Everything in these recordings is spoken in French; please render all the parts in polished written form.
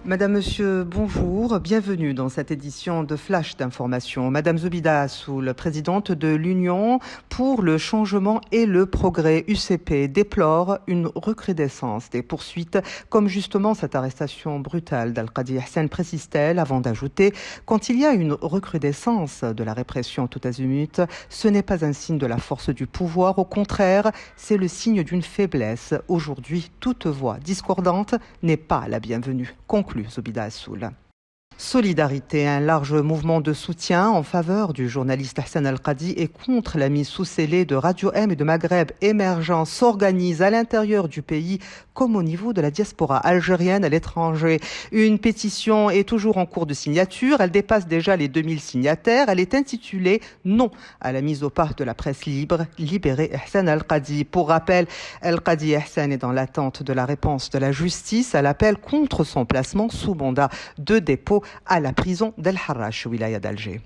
Madame, Monsieur, bonjour. Bienvenue dans cette édition de Flash d'information. Madame Zoubida Assoul, présidente de l'Union pour le changement et le progrès UCP, déplore une recrudescence des poursuites, comme justement cette arrestation brutale d'Al-Qadi Hassan, précise-t-elle, avant d'ajouter: quand il y a une recrudescence de la répression tout azimut, ce n'est pas un signe de la force du pouvoir. Au contraire, c'est le signe d'une faiblesse. Aujourd'hui, toute voix discordante n'est pas la bienvenue. Conclut Zoubida Assoul. Solidarité, un large mouvement de soutien en faveur du journaliste Hassan Al-Qadi et contre la mise sous scellé de Radio M et de Maghreb émergent s'organise à l'intérieur du pays comme au niveau de la diaspora algérienne à l'étranger. Une pétition est toujours en cours de signature. Elle dépasse déjà les 2000 signataires. Elle est intitulée « Non à la mise au pas de la presse libre, libérer Hassan Al-Qadi ». Pour rappel, Al-Qadi Hassan est dans l'attente de la réponse de la justice à l'appel contre son placement sous mandat de dépôt à la prison d'El Harrach, wilaya d'Alger.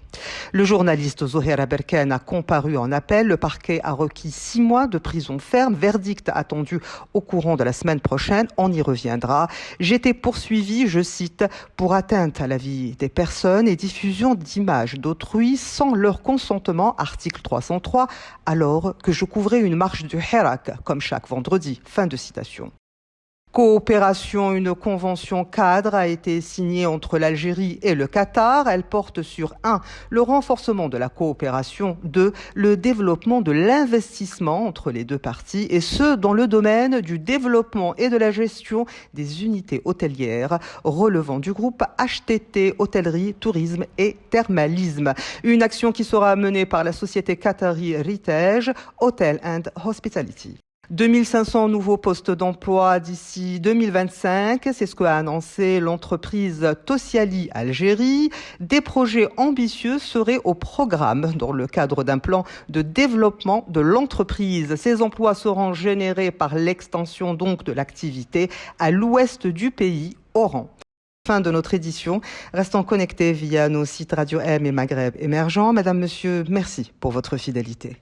Le journaliste Zohair Berken a comparu en appel. Le parquet a requis 6 mois de prison ferme. Verdict attendu au courant de la semaine prochaine. On y reviendra. J'étais poursuivi, je cite, pour atteinte à la vie des personnes et diffusion d'images d'autrui sans leur consentement, article 303, alors que je couvrais une marche du Hirak, comme chaque vendredi. Fin de citation. Coopération, une convention cadre a été signée entre l'Algérie et le Qatar. Elle porte sur 1. Le renforcement de la coopération, 2. Le développement de l'investissement entre les deux parties et ce, dans le domaine du développement et de la gestion des unités hôtelières relevant du groupe HTT, hôtellerie, tourisme et thermalisme. Une action qui sera menée par la société qatari Heritage Hotel and Hospitality. 2500 nouveaux postes d'emploi d'ici 2025, c'est ce qu'a annoncé l'entreprise Tosiali Algérie. Des projets ambitieux seraient au programme dans le cadre d'un plan de développement de l'entreprise. Ces emplois seront générés par l'extension donc de l'activité à l'ouest du pays, Oran. Fin de notre édition. Restons connectés via nos sites Radio M et Maghreb émergents. Madame, Monsieur, merci pour votre fidélité.